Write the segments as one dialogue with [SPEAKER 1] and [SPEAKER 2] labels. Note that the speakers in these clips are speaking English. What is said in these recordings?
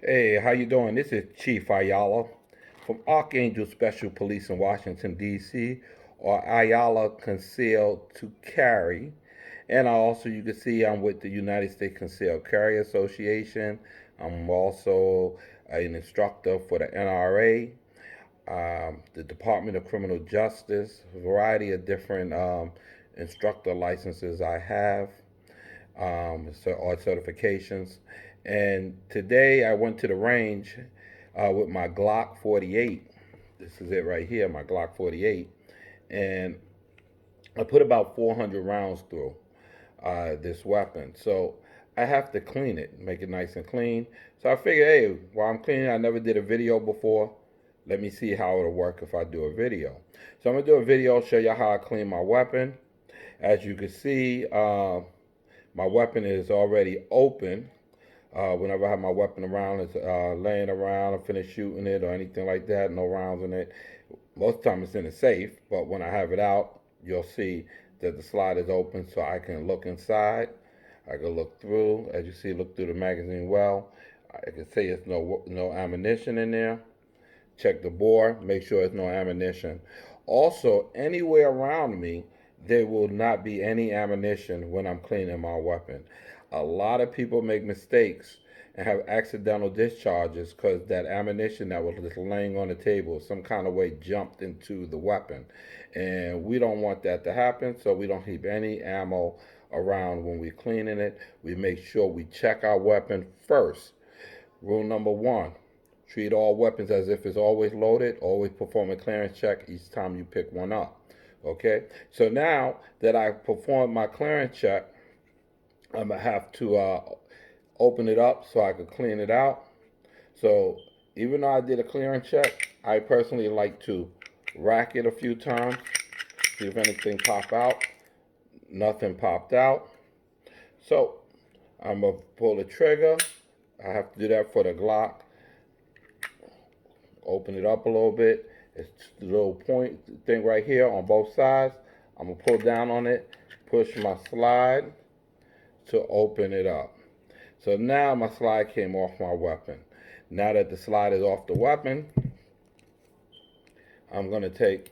[SPEAKER 1] Hey, how you doing? This is Chief Ayala from Archangel Special Police in Washington, D.C., or Ayala Concealed to Carry. And you can see I'm with the United States Concealed Carry Association. I'm also an instructor for the NRA, the Department of Criminal Justice, a variety of different instructor licenses I have, or certifications. And today I went to the range with my Glock 48. This is it right here, my Glock 48. And I put about 400 rounds through this weapon. So I have to clean it, make it nice and clean. So I figured, hey, while I'm cleaning, I never did a video before. Let me see how it'll work if I do a video. So I'm gonna do a video, show you how I clean my weapon. As you can see, my weapon is already open. Whenever I have my weapon around, it's laying around, I finish shooting it or anything like that, no rounds in it. Most of the time it's in a safe, but when I have it out, you'll see that the slide is open so I can look inside. I can look through, as you see, look through the magazine well. I can see there's no ammunition in there. Check the bore, make sure there's no ammunition. Also, anywhere around me, there will not be any ammunition when I'm cleaning my weapon. A lot of people make mistakes and have accidental discharges because that ammunition that was just laying on the table some kind of way jumped into the weapon. And we don't want that to happen, so we don't keep any ammo around when we're cleaning it. We make sure we check our weapon first. Rule number one, treat all weapons as if it's always loaded. Always perform a clearance check each time you pick one up. Okay, so now that I performed my clearance check, I'm gonna have to open it up so I can clean it out. So even though I did a clearance check, I personally like to rack it a few times, see if anything pop out. Nothing popped out. So I'm gonna pull the trigger. I have to do that for the Glock. Open it up a little bit. It's a little point thing right here on both sides. I'm gonna pull down on it, push my slide to open it up. So now my slide came off my weapon. Now that the slide is off the weapon, I'm gonna take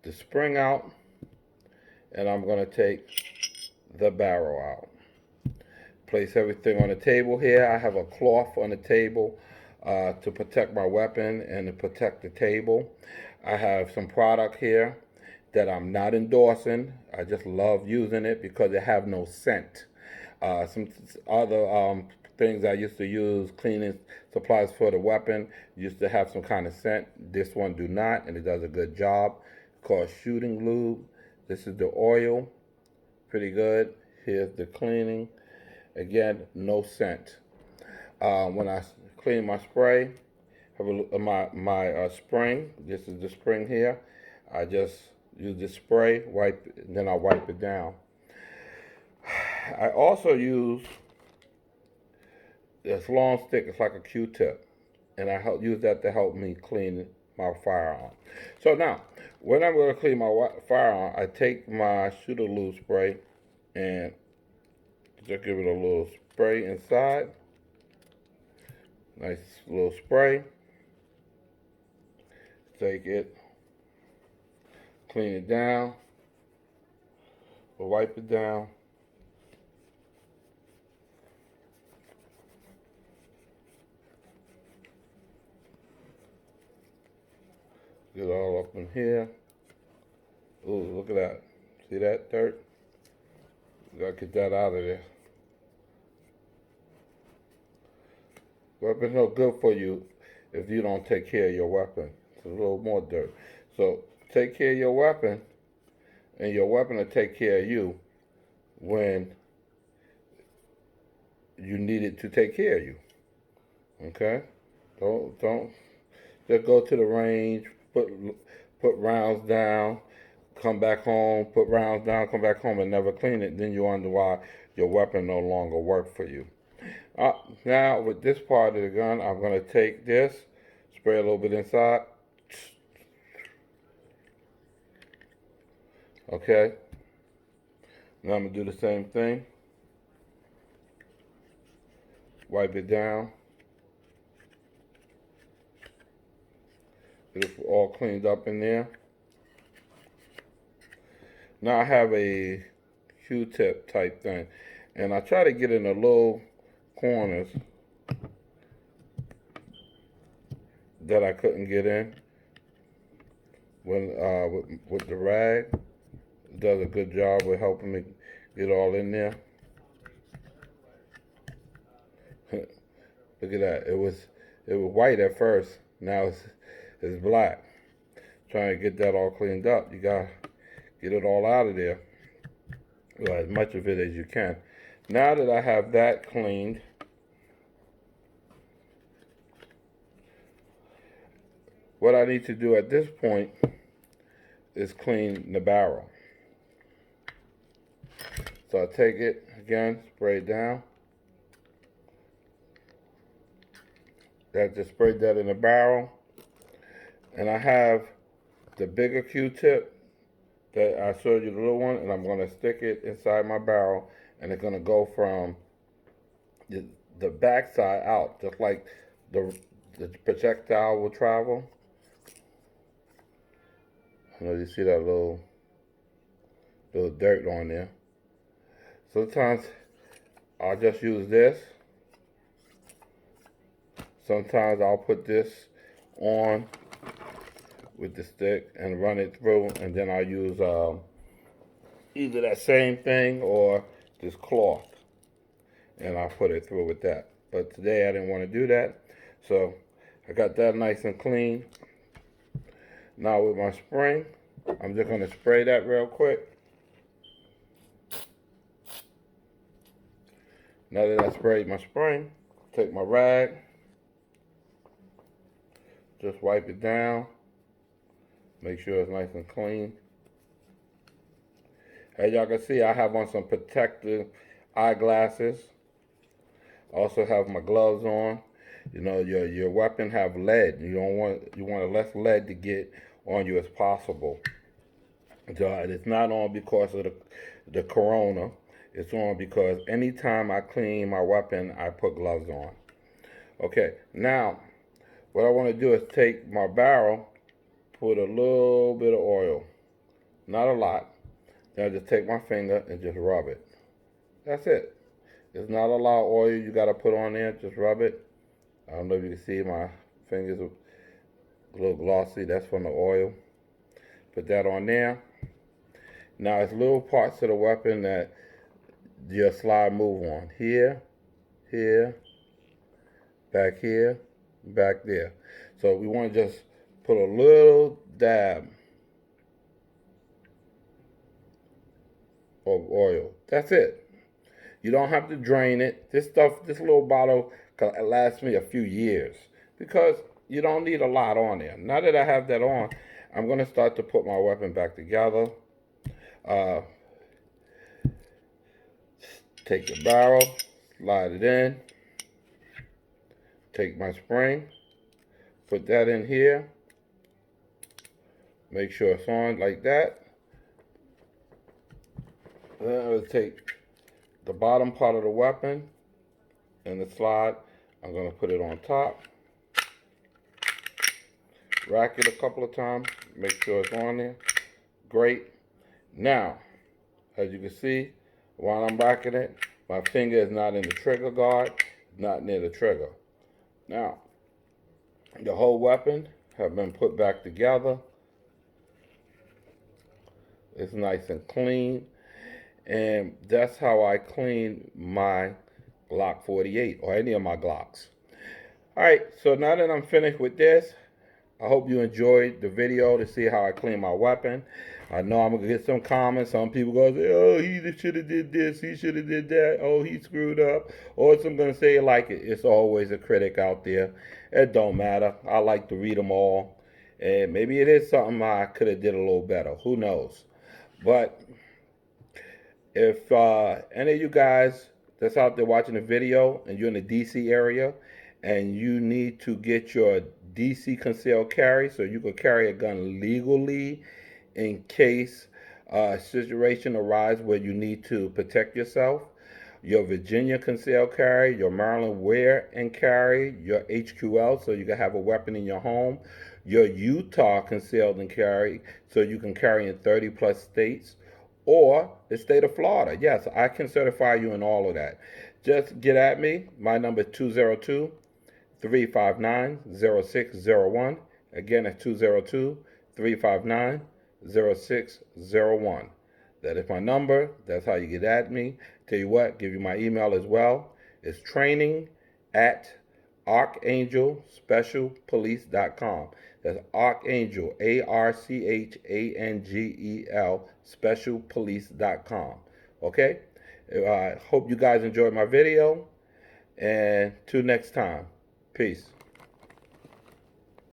[SPEAKER 1] the spring out and I'm gonna take the barrel out. Place everything on the table here. I have a cloth on the table to protect my weapon and to protect the table. I have some product here that I'm not endorsing. I just love using it because it have no scent. Some other things I used to use, cleaning supplies for the weapon, used to have some kind of scent. This one do not, and it does a good job. It's called Shooting Lube. This is the oil, pretty good. Here's the cleaning. Again, no scent. When I clean my spray, my spring. This is the spring here. I just use the spray, wipe, and then I wipe it down. I also use this long stick. It's like a Q-tip, and I use that to help me clean my firearm. So now, when I'm going to clean my firearm, I take my Shooter Lube spray and just give it a little spray inside. Nice little spray. Take it, clean it down, wipe it down. Get it all up in here. Ooh, look at that. See that dirt? You gotta get that out of there. Weapon's no good for you if you don't take care of your weapon. It's a little more dirt. So take care of your weapon, and your weapon will take care of you when you need it to take care of you. Okay? Don't just go to the range, put rounds down, come back home, put rounds down, come back home and never clean it. Then you wonder why your weapon no longer works for you. Now with this part of the gun, I'm gonna take this, spray a little bit inside. Okay. Now I'm gonna do the same thing. Wipe it down. Get it all cleaned up in there. Now I have a Q-tip type thing, and I try to get in the little corners that I couldn't get in when with the rag. It does a good job with helping me get all in there. Look at that. It was white at first. Now it's black. Trying to get that all cleaned up. You gotta get it all out of there. Well, as much of it as you can. Now that I have that cleaned, what I need to do at this point is clean the barrel. So I take it again, spray it down. I just sprayed that in the barrel. And I have the bigger Q-tip that I showed you, the little one, and I'm going to stick it inside my barrel, and it's going to go from the back side out, just like the projectile will travel. You know, you see that little dirt on there. Sometimes I'll just use this. Sometimes I'll put this on with the stick and run it through, and then I'll use either that same thing or this cloth, and I'll put it through with that. But today I didn't want to do that, so I got that nice and clean. Now with my spring, I'm just going to spray that real quick. Now that I sprayed my spring, take my rag, just wipe it down, make sure it's nice and clean. As y'all can see, I have on some protective eyeglasses. Also have my gloves on. You know, your weapon have lead. You want less lead to get on you as possible. So it's not on because of the corona. It's on because anytime I clean my weapon, I put gloves on. Okay, now what I want to do is take my barrel, put a little bit of oil, not a lot. Then I just take my finger and just rub it. That's it. It's not a lot of oil you got to put on there. Just rub it. I don't know if you can see my fingers a little glossy. That's from the oil. Put that on there. Now it's little parts of the weapon that your slide move on. Here, here, back here, back there. So we want to just put a little dab of oil. That's it. You don't have to drain it. This little bottle can last me a few years because you don't need a lot on there. Now that I have that on, I'm going to start to put my weapon back together. Take the barrel, slide it in, take my spring, put that in here, make sure it's on like that. Then I will take the bottom part of the weapon and the slide. I'm going to put it on top. Rack it a couple of times, make sure it's on there. Great. Now, as you can see, while I'm racking it, my finger is not in the trigger guard, not near the trigger. Now, the whole weapon have been put back together. It's nice and clean. And that's how I clean my Glock 48 or any of my Glocks. Alright, so now that I'm finished with this, I hope you enjoyed the video to see how I clean my weapon. I know I'm going to get some comments. Some people go, oh, he should have did this. He should have did that. Oh, he screwed up. Or some going to say like it. It's always a critic out there. It don't matter. I like to read them all. And maybe it is something I could have did a little better. Who knows? But if any of you guys that's out there watching the video and you're in the DC area and you need to get your DC concealed carry so you can carry a gun legally in case a situation arises where you need to protect yourself, Your Virginia concealed carry, your Maryland wear and carry, your HQL, so you can have a weapon in your home, your Utah concealed and carry, so you can carry in 30 plus states, or the state of Florida. Yes, I can certify you in all of that. Just get at me. My number is 202 359 0601. Again, it's 202 359 0601. That is my number. That's how you get at me. Tell you what, give you my email as well. It's training at archangelspecialpolice.com. That's Archangel, ARCHANGEL, specialpolice.com. Okay? I hope you guys enjoyed my video. And till next time, peace.